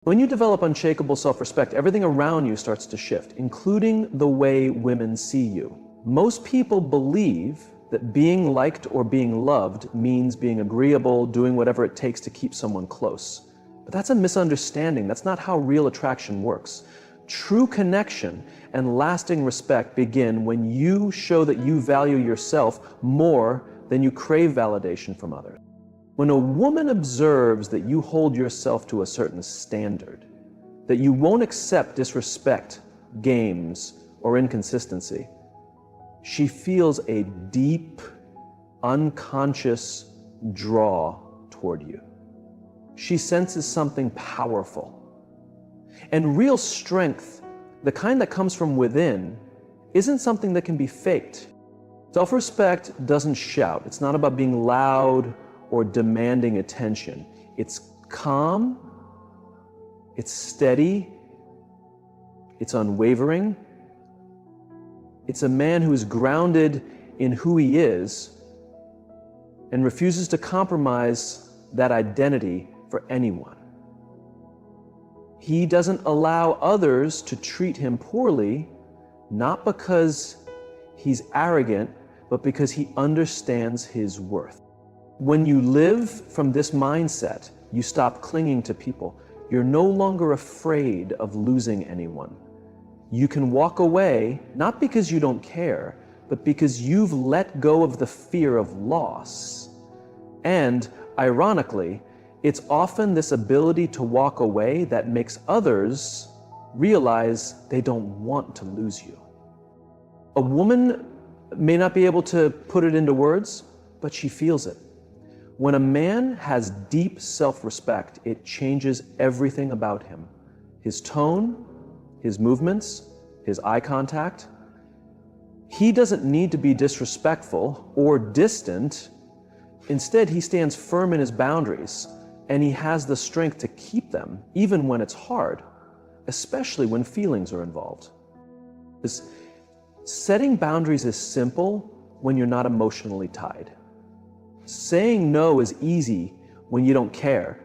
When you develop unshakable self-respect, everything around you starts to shift, including the way women see you. Most people believe that being liked or being loved means being agreeable, doing whatever it takes to keep someone close. But that's a misunderstanding. That's not how real attraction works. True connection and lasting respect begin when you show that you value yourself more than you crave validation from others. When a woman observes that you hold yourself to a certain standard, that you won't accept disrespect, games, or inconsistency, she feels a deep, unconscious draw toward you. She senses something powerful. And real strength, the kind that comes from within, isn't something that can be faked. Self-respect doesn't shout. It's not about being loud or demanding attention. It's calm, it's steady, it's unwavering. It's a man who is grounded in who he is and refuses to compromise that identity for anyone. He doesn't allow others to treat him poorly, not because he's arrogant, but because he understands his worth. When you live from this mindset, you stop clinging to people. You're no longer afraid of losing anyone. You can walk away, not because you don't care, but because you've let go of the fear of loss. And ironically, it's often this ability to walk away that makes others realize they don't want to lose you. A woman may not be able to put it into words, but she feels it. When a man has deep self-respect, it changes everything about him. His tone, his movements, his eye contact. He doesn't need to be disrespectful or distant. Instead, he stands firm in his boundaries, and he has the strength to keep them, even when it's hard, especially when feelings are involved. Setting boundaries is simple when you're not emotionally tied. Saying no is easy when you don't care,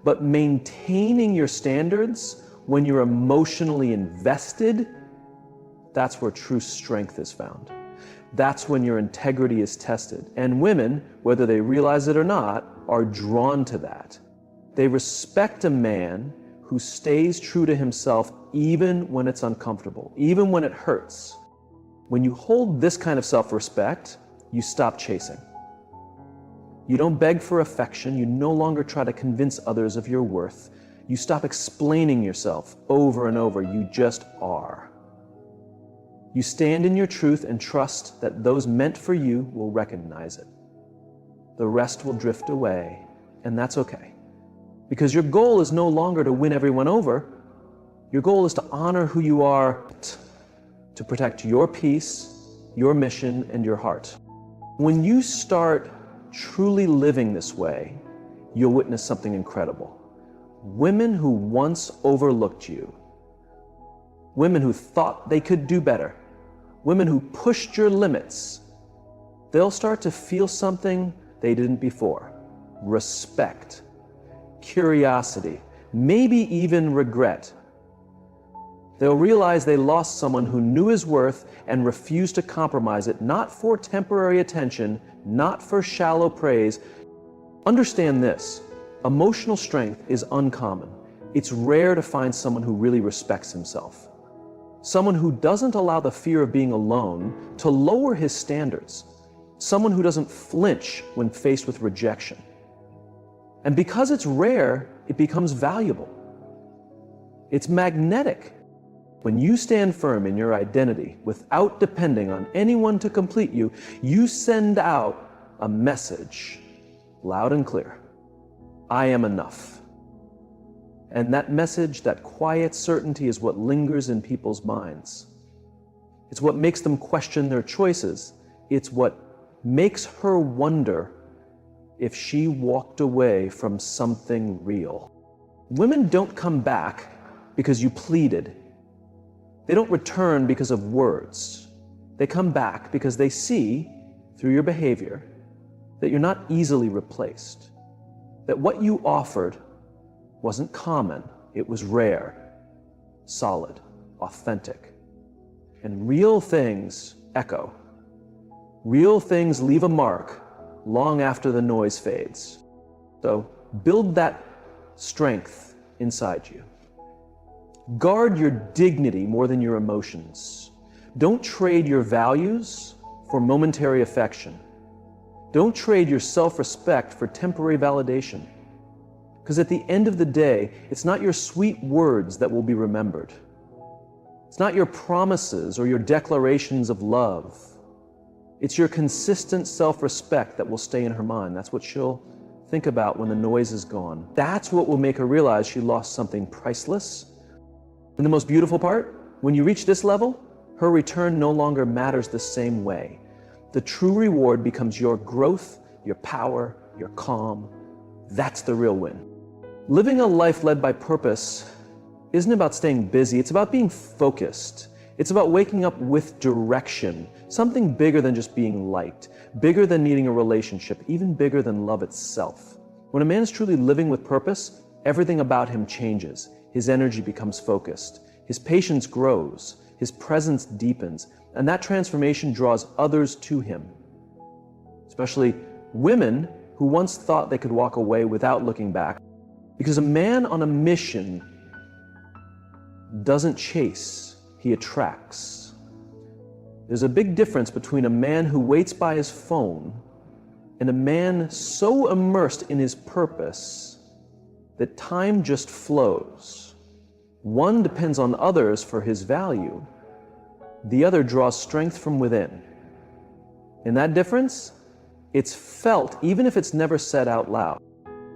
but maintaining your standards when you're emotionally invested, that's where true strength is found. That's when your integrity is tested. And women, whether they realize it or not, are drawn to that. They respect a man who stays true to himself even when it's uncomfortable, even when it hurts. When you hold this kind of self-respect, you stop chasing. You don't beg for affection. You no longer try to convince others of your worth. You stop explaining yourself over and over. You just are. You stand in your truth and trust that those meant for you will recognize it. The rest will drift away, and that's okay. Because your goal is no longer to win everyone over. Your goal is to honor who you are, to protect your peace, your mission, and your heart. When you start truly living this way, you'll witness something incredible. Women who once overlooked you, women who thought they could do better, women who pushed your limits, they'll start to feel something they didn't before. Respect, curiosity, maybe even regret. They'll realize they lost someone who knew his worth and refused to compromise it, not for temporary attention, not for shallow praise. Understand this, emotional strength is uncommon. It's rare to find someone who really respects himself. Someone who doesn't allow the fear of being alone to lower his standards. Someone who doesn't flinch when faced with rejection. And because it's rare, it becomes valuable. It's magnetic. When you stand firm in your identity without depending on anyone to complete you, you send out a message loud and clear. I am enough. And that message, that quiet certainty, is what lingers in people's minds. It's what makes them question their choices. It's what makes her wonder if she walked away from something real. Women don't come back because you pleaded. They don't return because of words. They come back because they see, through your behavior, that you're not easily replaced. That what you offered wasn't common, It was rare, solid, authentic. And real things echo. Real things leave a mark long after the noise fades. So build that strength inside you. Guard your dignity more than your emotions. Don't trade your values for momentary affection. Don't trade your self-respect for temporary validation. Because at the end of the day, it's not your sweet words that will be remembered. It's not your promises or your declarations of love. It's your consistent self-respect that will stay in her mind. That's what she'll think about when the noise is gone. That's what will make her realize she lost something priceless. And the most beautiful part, when you reach this level, her return no longer matters the same way. The true reward becomes your growth, your power, your calm. That's the real win. Living a life led by purpose isn't about staying busy. It's about being focused. It's about waking up with direction, something bigger than just being liked, bigger than needing a relationship, even bigger than love itself. When a man is truly living with purpose, everything about him changes. His energy becomes focused. His patience grows. His presence deepens. And that transformation draws others to him, especially women who once thought they could walk away without looking back. Because a man on a mission doesn't chase, he attracts. There's a big difference between a man who waits by his phone and a man so immersed in his purpose that time just flows. One depends on others for his value. The other draws strength from within. And that difference, it's felt even if it's never said out loud.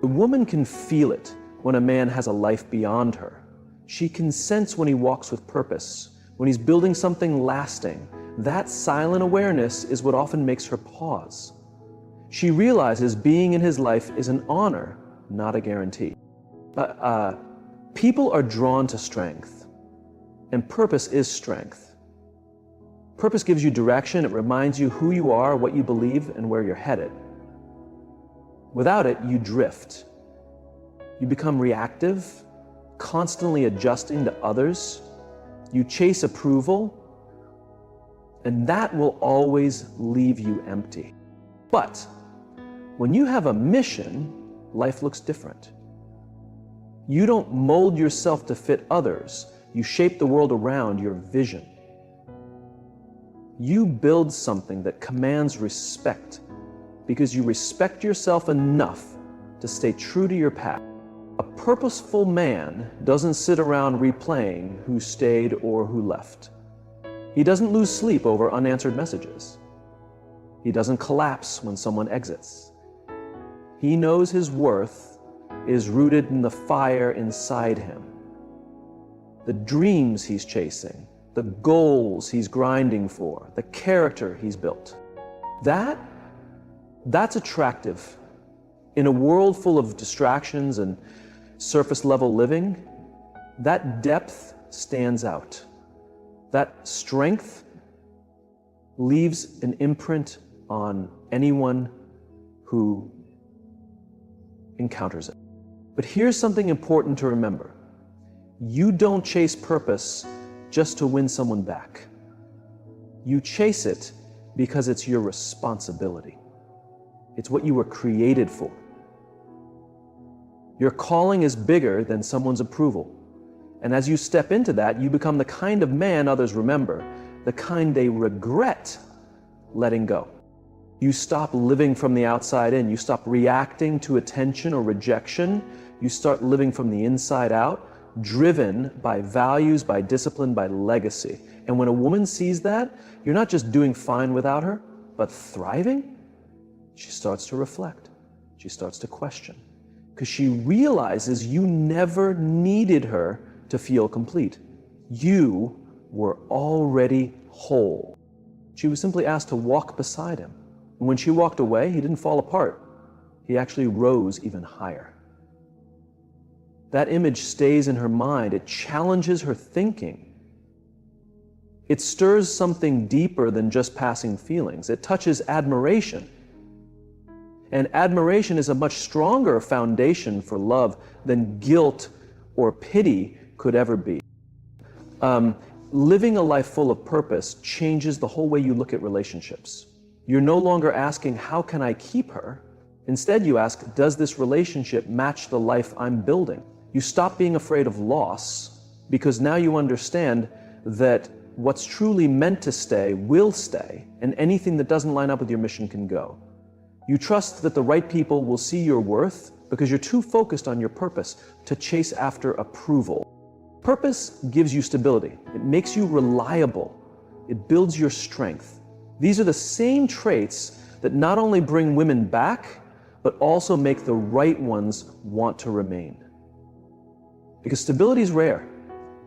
The woman can feel it when a man has a life beyond her. She can sense when he walks with purpose, when he's building something lasting. That silent awareness is what often makes her pause. She realizes being in his life is an honor, not a guarantee. People are drawn to strength, and purpose is strength. Purpose gives you direction. It reminds you who you are, what you believe, and where you're headed. Without it, you drift. You become reactive, constantly adjusting to others. You chase approval, and that will always leave you empty. But when you have a mission, life looks different. You don't mold yourself to fit others. You shape the world around your vision. You build something that commands respect because you respect yourself enough to stay true to your path. A purposeful man doesn't sit around replaying who stayed or who left. He doesn't lose sleep over unanswered messages. He doesn't collapse when someone exits. He knows his worth is rooted in the fire inside him. The dreams he's chasing, the goals he's grinding for, the character he's built. That's attractive. In a world full of distractions and surface level living, that depth stands out. That strength leaves an imprint on anyone who encounters it. But here's something important to remember. You don't chase purpose just to win someone back. You chase it because it's your responsibility. It's what you were created for. Your calling is bigger than someone's approval. And as you step into that, you become the kind of man others remember, the kind they regret letting go. You stop living from the outside in. You stop reacting to attention or rejection. You start living from the inside out, driven by values, by discipline, by legacy. And when a woman sees that, you're not just doing fine without her, but thriving, she starts to reflect. She starts to question. Because she realizes you never needed her to feel complete. You were already whole. She was simply asked to walk beside him. And when she walked away, he didn't fall apart. He actually rose even higher. That image stays in her mind. It challenges her thinking. It stirs something deeper than just passing feelings. It touches admiration. And admiration is a much stronger foundation for love than guilt or pity could ever be. Living a life full of purpose changes the whole way you look at relationships. You're no longer asking, how can I keep her? Instead, you ask, does this relationship match the life I'm building? You stop being afraid of loss because now you understand that what's truly meant to stay will stay, and anything that doesn't line up with your mission can go. You trust that the right people will see your worth because you're too focused on your purpose to chase after approval. Purpose gives you stability. It makes you reliable. It builds your strength. These are the same traits that not only bring women back, but also make the right ones want to remain. Because stability is rare.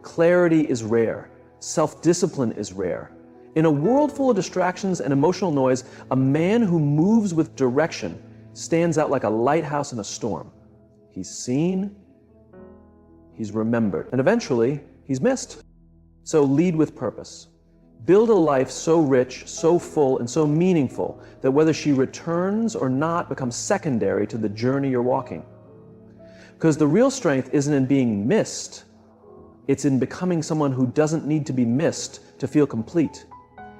Clarity is rare. Self-discipline is rare. In a world full of distractions and emotional noise, a man who moves with direction stands out like a lighthouse in a storm. He's seen, he's remembered, and eventually he's missed. So lead with purpose. Build a life so rich, so full, and so meaningful that whether she returns or not becomes secondary to the journey you're walking. Because the real strength isn't in being missed, it's in becoming someone who doesn't need to be missed to feel complete.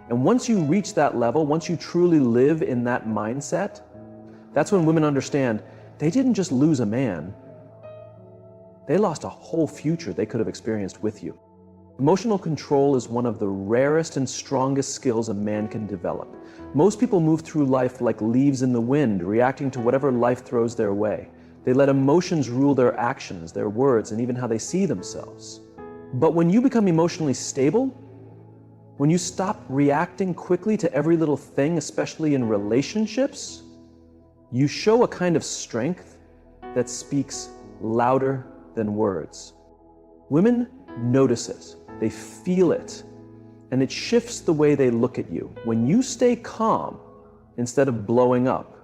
And once you reach that level, once you truly live in that mindset, that's when women understand they didn't just lose a man, they lost a whole future they could have experienced with you. Emotional control is one of the rarest and strongest skills a man can develop. Most people move through life like leaves in the wind, reacting to whatever life throws their way. They let emotions rule their actions, their words, and even how they see themselves. But when you become emotionally stable, when you stop reacting quickly to every little thing, especially in relationships, you show a kind of strength that speaks louder than words. Women notice it, they feel it, and it shifts the way they look at you. When you stay calm instead of blowing up,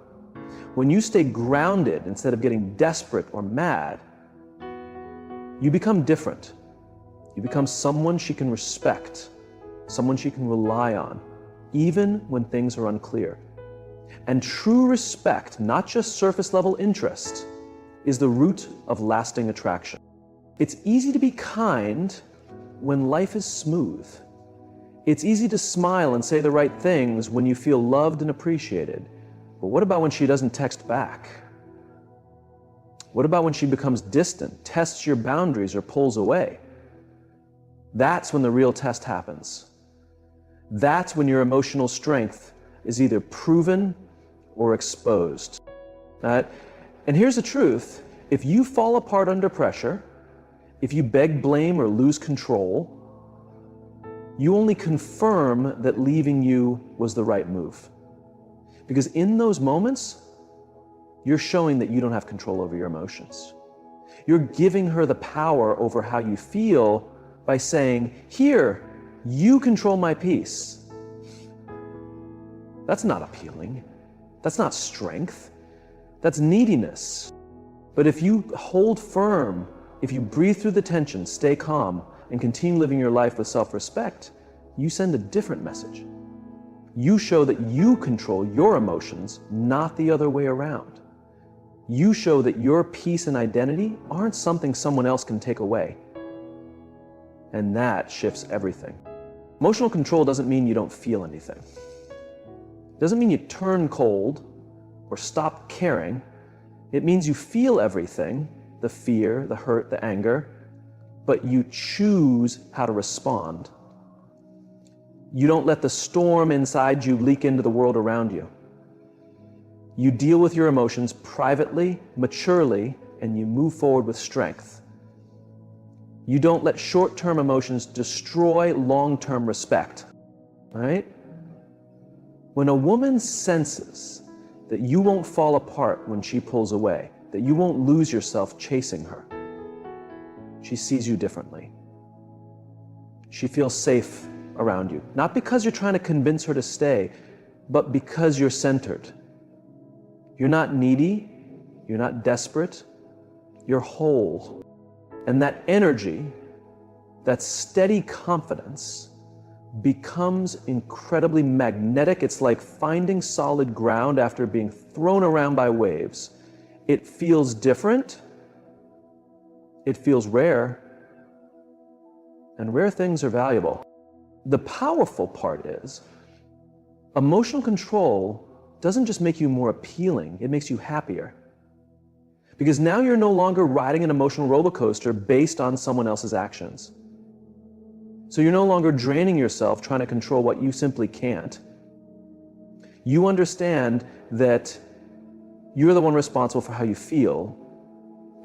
when you stay grounded instead of getting desperate or mad, you become different. You become someone she can respect, someone she can rely on, even when things are unclear. And true respect, not just surface level interest, is the root of lasting attraction. It's easy to be kind when life is smooth. It's easy to smile and say the right things when you feel loved and appreciated. But what about when she doesn't text back? What about when she becomes distant, tests your boundaries, or pulls away? That's when the real test happens. That's when your emotional strength is either proven or exposed. And here's the truth. If you fall apart under pressure, if you beg blame or lose control, you only confirm that leaving you was the right move. Because in those moments, you're showing that you don't have control over your emotions. You're giving her the power over how you feel by saying, here, you control my peace. That's not appealing. That's not strength. That's neediness. But if you hold firm, if you breathe through the tension, stay calm, and continue living your life with self-respect, you send a different message. You show that you control your emotions, not the other way around. You show that your peace and identity aren't something someone else can take away. And that shifts everything. Emotional control doesn't mean you don't feel anything. It doesn't mean you turn cold or stop caring. It means you feel everything, the fear, the hurt, the anger, but you choose how to respond. You don't let the storm inside you leak into the world around you. You deal with your emotions privately, maturely, and you move forward with strength. You don't let short-term emotions destroy long-term respect, right? When a woman senses that you won't fall apart when she pulls away, that you won't lose yourself chasing her, she sees you differently. She feels safe around you, not because you're trying to convince her to stay, but because you're centered. You're not needy, you're not desperate, you're whole. And that energy, that steady confidence, becomes incredibly magnetic. It's like finding solid ground after being thrown around by waves. It feels different, It feels rare, and rare things are valuable. The powerful part is, emotional control doesn't just make you more appealing, it makes you happier. Because now you're no longer riding an emotional roller coaster based on someone else's actions. So you're no longer draining yourself trying to control what you simply can't. You understand that you're the one responsible for how you feel,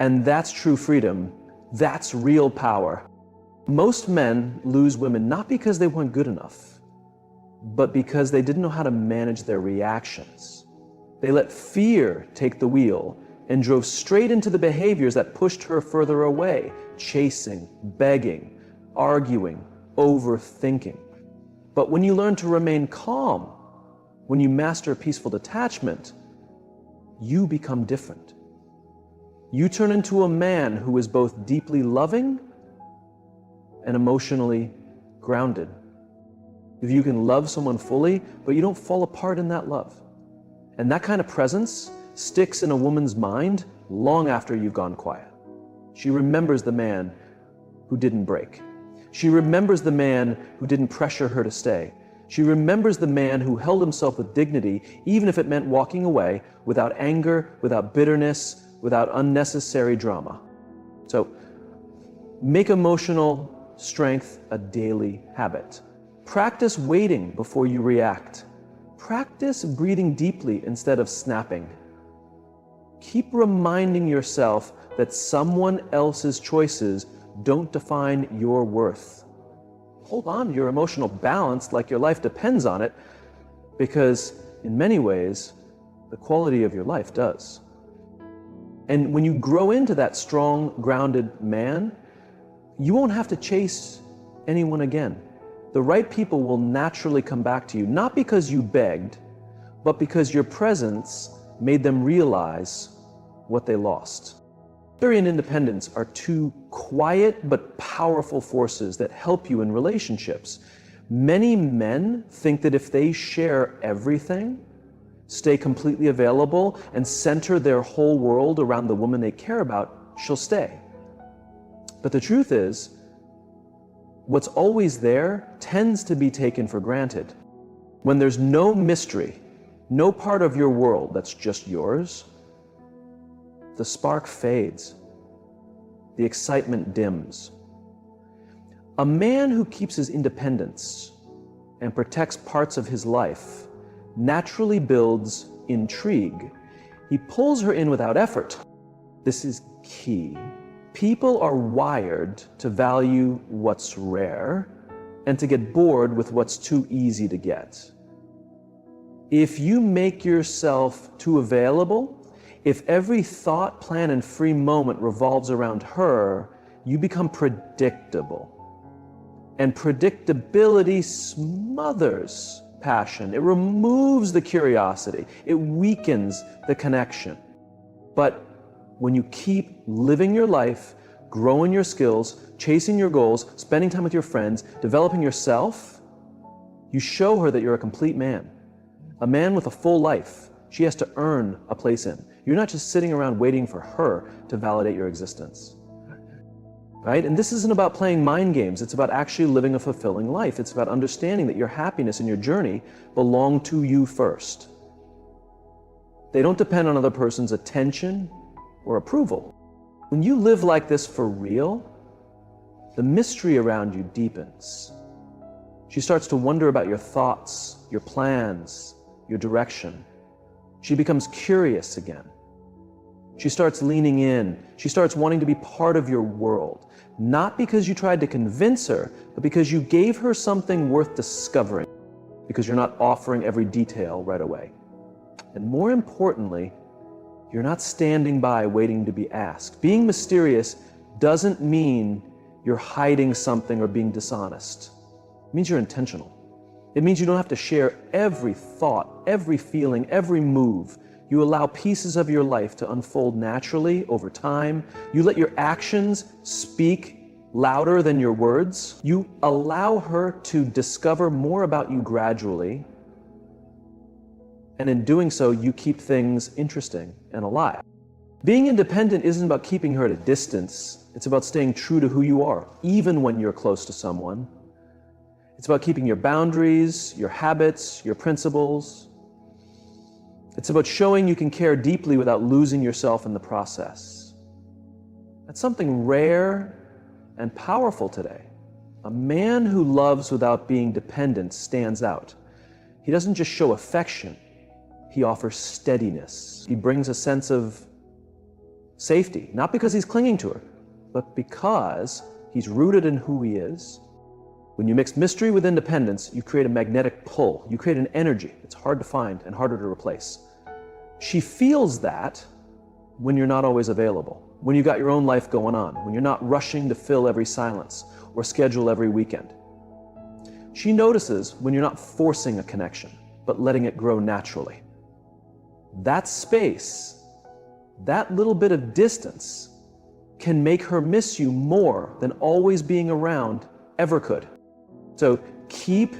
and that's true freedom. That's real power. Most men lose women not because they weren't good enough, but because they didn't know how to manage their reactions. They let fear take the wheel and drove straight into the behaviors that pushed her further away, chasing, begging, arguing, overthinking. But when you learn to remain calm, when you master peaceful detachment, you become different. You turn into a man who is both deeply loving and emotionally grounded. If you can love someone fully, but you don't fall apart in that love. And that kind of presence sticks in a woman's mind long after you've gone quiet. She remembers the man who didn't break. She remembers the man who didn't pressure her to stay. She remembers the man who held himself with dignity, even if it meant walking away without anger, without bitterness, without unnecessary drama. So, make emotional strength a daily habit. Practice waiting before you react. Practice breathing deeply instead of snapping. Keep reminding yourself that someone else's choices don't define your worth. Hold on to your emotional balance like your life depends on it, because in many ways, the quality of your life does. And when you grow into that strong, grounded man, you won't have to chase anyone again. The right people will naturally come back to you, not because you begged, but because your presence made them realize what they lost. Victory and independence are two quiet but powerful forces that help you in relationships. Many men think that if they share everything, stay completely available, and center their whole world around the woman they care about, she'll stay. But the truth is, what's always there tends to be taken for granted. When there's no mystery, no part of your world that's just yours, the spark fades. The excitement dims. A man who keeps his independence and protects parts of his life naturally builds intrigue. He pulls her in without effort. This is key. People are wired to value what's rare and to get bored with what's too easy to get. If you make yourself too available, if every thought, plan, and free moment revolves around her, you become predictable. And predictability smothers passion. It removes the curiosity. It weakens the connection. But when you keep living your life, growing your skills, chasing your goals, spending time with your friends, developing yourself, you show her that you're a complete man. A man with a full life. She has to earn a place in. You're not just sitting around waiting for her to validate your existence. Right? And this isn't about playing mind games. It's about actually living a fulfilling life. It's about understanding that your happiness and your journey belong to you first. They don't depend on another person's attention or approval. When you live like this for real, the mystery around you deepens. She starts to wonder about your thoughts, your plans, your direction. She becomes curious again. She starts leaning in. She starts wanting to be part of your world. Not because you tried to convince her, but because you gave her something worth discovering. Because you're not offering every detail right away. And more importantly, you're not standing by waiting to be asked. Being mysterious doesn't mean you're hiding something or being dishonest. It means you're intentional. It means you don't have to share every thought, every feeling, every move. You allow pieces of your life to unfold naturally over time. You let your actions speak louder than your words. You allow her to discover more about you gradually. And in doing so, you keep things interesting and alive. Being independent isn't about keeping her at a distance It's about staying true to who you are, even when you're close to someone. It's about keeping your boundaries, your habits, your principles. It's about showing you can care deeply without losing yourself in the process. That's something rare and powerful today. A man who loves without being dependent stands out. He doesn't just show affection, he offers steadiness. He brings a sense of safety, not because he's clinging to her, but because he's rooted in who he is. When you mix mystery with independence, you create a magnetic pull. You create an energy that's hard to find and harder to replace. She feels that when you're not always available, when you've got your own life going on, when you're not rushing to fill every silence or schedule every weekend. She notices when you're not forcing a connection, but letting it grow naturally. That space, that little bit of distance, can make her miss you more than always being around ever could. So keep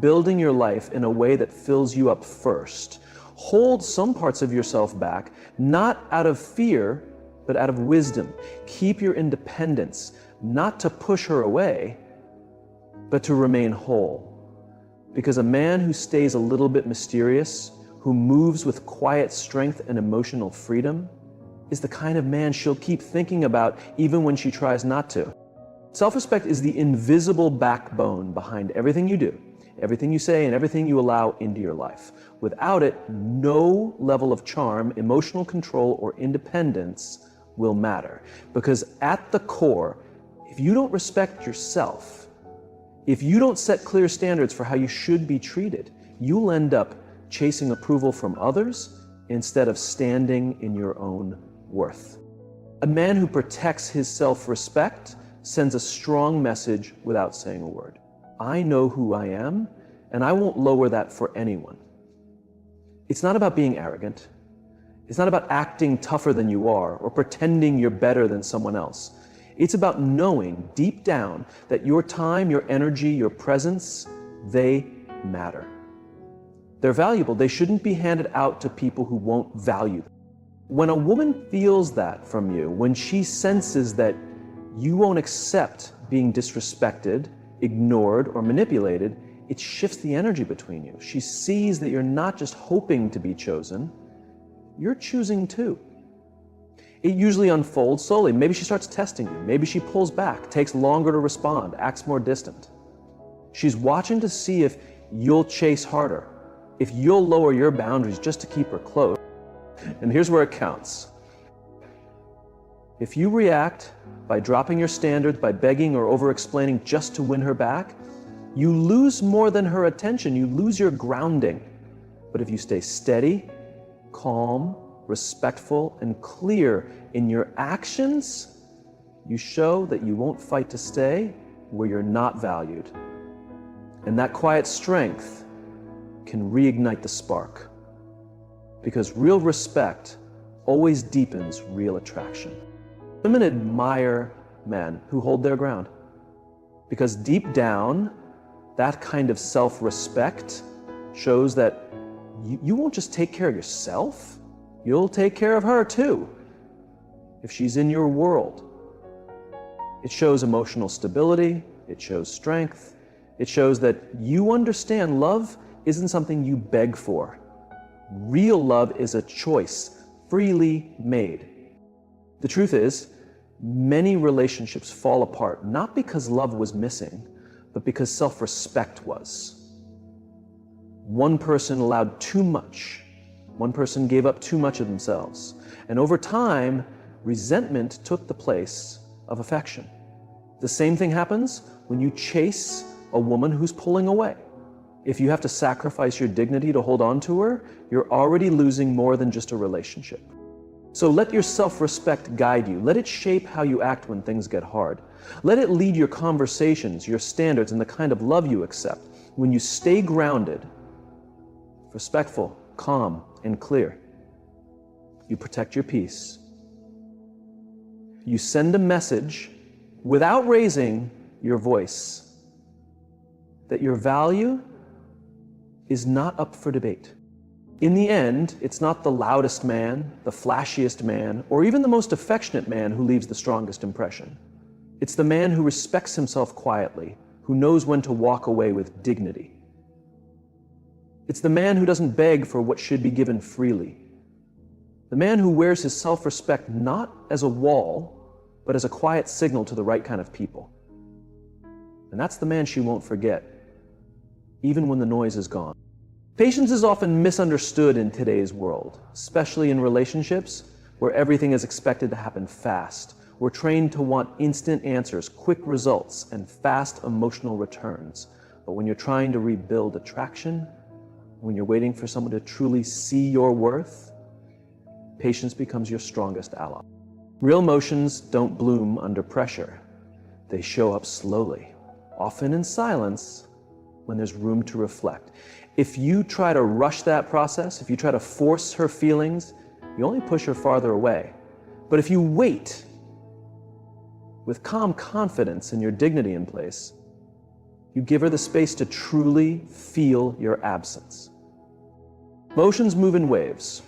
building your life in a way that fills you up first. Hold some parts of yourself back, not out of fear, but out of wisdom. Keep your independence, not to push her away, but to remain whole. Because a man who stays a little bit mysterious, who moves with quiet strength and emotional freedom, is the kind of man she'll keep thinking about even when she tries not to. Self-respect is the invisible backbone behind everything you do, everything you say, and everything you allow into your life. Without it, no level of charm, emotional control, or independence will matter. Because at the core, if you don't respect yourself, if you don't set clear standards for how you should be treated, you'll end up chasing approval from others instead of standing in your own worth. A man who protects his self-respect sends a strong message without saying a word. I know who I am, and I won't lower that for anyone. It's not about being arrogant. It's not about acting tougher than you are or pretending you're better than someone else. It's about knowing deep down that your time, your energy, your presence, they matter. They're valuable. They shouldn't be handed out to people who won't value them. When a woman feels that from you, when she senses that you won't accept being disrespected, ignored, or manipulated, it shifts the energy between you. She sees that you're not just hoping to be chosen, you're choosing too. It usually unfolds slowly. Maybe she starts testing you. Maybe she pulls back, takes longer to respond, acts more distant. She's watching to see if you'll chase harder, if you'll lower your boundaries just to keep her close. And here's where it counts. If you react by dropping your standards, by begging or over-explaining just to win her back, you lose more than her attention. You lose your grounding. But if you stay steady, calm, respectful, and clear in your actions, you show that you won't fight to stay where you're not valued. And that quiet strength can reignite the spark. Because real respect always deepens real attraction. Women admire men who hold their ground. Because deep down, that kind of self-respect shows that you won't just take care of yourself, you'll take care of her too. If she's in your world, it shows emotional stability, it shows strength, it shows that you understand love isn't something you beg for. Real love is a choice, freely made. The truth is, many relationships fall apart, not because love was missing, but because self-respect was. One person allowed too much. One person gave up too much of themselves. And over time, resentment took the place of affection. The same thing happens when you chase a woman who's pulling away. If you have to sacrifice your dignity to hold on to her, you're already losing more than just a relationship. So let your self-respect guide you. Let it shape how you act when things get hard. Let it lead your conversations, your standards, and the kind of love you accept. When you stay grounded, respectful, calm, and clear, you protect your peace. You send a message without raising your voice that your value is not up for debate. In the end, it's not the loudest man, the flashiest man, or even the most affectionate man who leaves the strongest impression. It's the man who respects himself quietly, who knows when to walk away with dignity. It's the man who doesn't beg for what should be given freely. The man who wears his self-respect not as a wall, but as a quiet signal to the right kind of people. And that's the man she won't forget, even when the noise is gone. Patience is often misunderstood in today's world, especially in relationships where everything is expected to happen fast. We're trained to want instant answers, quick results, and fast emotional returns. But when you're trying to rebuild attraction, when you're waiting for someone to truly see your worth, patience becomes your strongest ally. Real emotions don't bloom under pressure. They show up slowly, often in silence, when there's room to reflect. If you try to rush that process, if you try to force her feelings, you only push her farther away. But if you wait with calm confidence and your dignity in place, you give her the space to truly feel your absence. Emotions move in waves.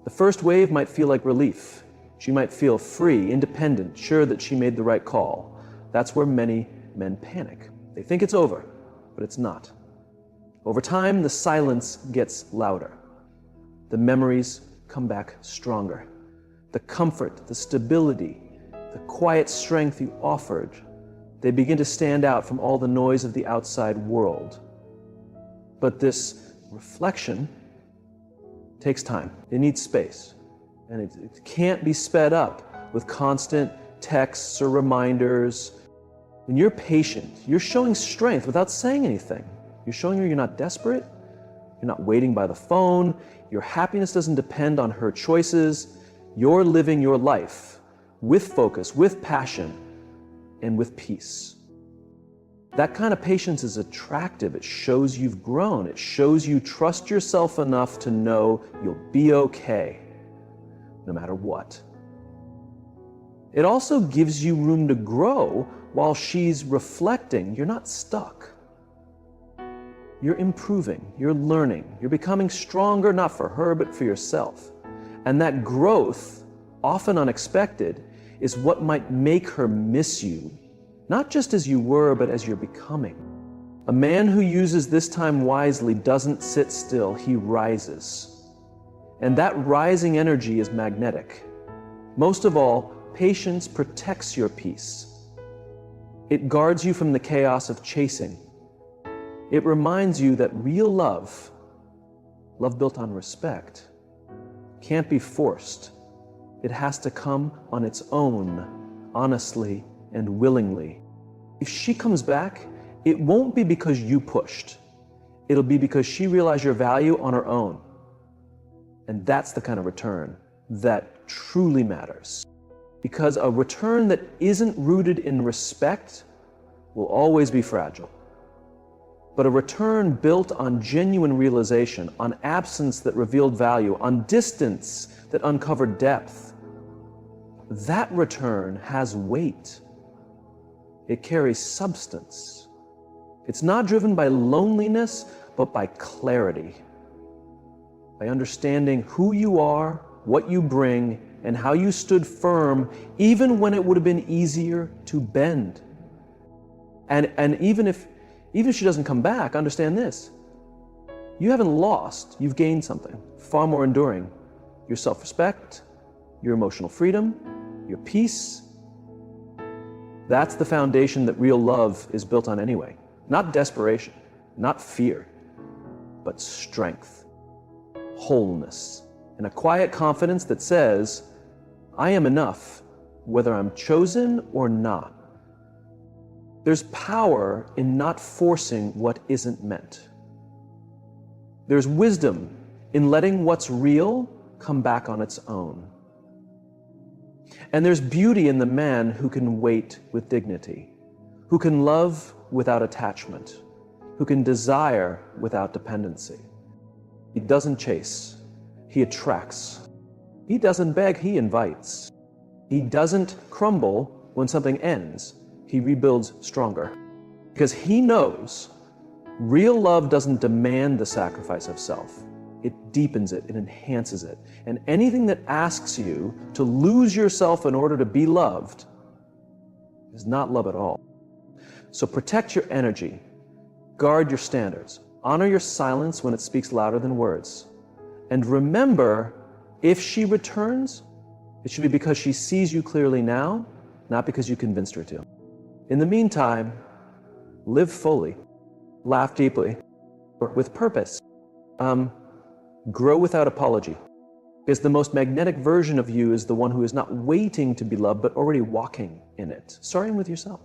The first wave might feel like relief. She might feel free, independent, sure that she made the right call. That's where many men panic. They think it's over, but it's not. Over time, the silence gets louder. The memories come back stronger. The comfort, the stability, the quiet strength you offered, they begin to stand out from all the noise of the outside world. But this reflection takes time. It needs space. And it can't be sped up with constant texts or reminders. When you're patient, you're showing strength without saying anything. You're showing her you're not desperate. You're not waiting by the phone. Your happiness doesn't depend on her choices. You're living your life with focus, with passion, and with peace. That kind of patience is attractive. It shows you've grown. It shows you trust yourself enough to know you'll be okay, no matter what. It also gives you room to grow while she's reflecting. You're not stuck. You're improving, you're learning, you're becoming stronger, not for her, but for yourself. And that growth, often unexpected, is what might make her miss you, not just as you were, but as you're becoming. A man who uses this time wisely doesn't sit still, he rises. And that rising energy is magnetic. Most of all, patience protects your peace. It guards you from the chaos of chasing. It reminds you that real love, love built on respect, can't be forced. It has to come on its own, honestly and willingly. If she comes back, it won't be because you pushed. It'll be because she realized your value on her own. And that's the kind of return that truly matters. Because a return that isn't rooted in respect will always be fragile. But a return built on genuine realization, on absence that revealed value, on distance that uncovered depth, that return has weight. It carries substance. It's not driven by loneliness, but by clarity. By understanding who you are, what you bring, and how you stood firm, even when it would have been easier to bend. And even if she doesn't come back, understand this. You haven't lost, you've gained something far more enduring. Your self-respect, your emotional freedom, your peace. That's the foundation that real love is built on anyway. Not desperation, not fear, but strength, wholeness, and a quiet confidence that says, I am enough, whether I'm chosen or not. There's power in not forcing what isn't meant. There's wisdom in letting what's real come back on its own. And there's beauty in the man who can wait with dignity, who can love without attachment, who can desire without dependency. He doesn't chase, he attracts. He doesn't beg, he invites. He doesn't crumble when something ends. He rebuilds stronger. Because he knows real love doesn't demand the sacrifice of self. it deepens it, it enhances it. And anything that asks you to lose yourself in order to be loved is not love at all. So protect your energy, guard your standards, honor your silence when it speaks louder than words. And remember, if she returns, it should be because she sees you clearly now, not because you convinced her to. In the meantime, live fully, laugh deeply, work with purpose, grow without apology. Because the most magnetic version of you is the one who is not waiting to be loved, but already walking in it, starting with yourself.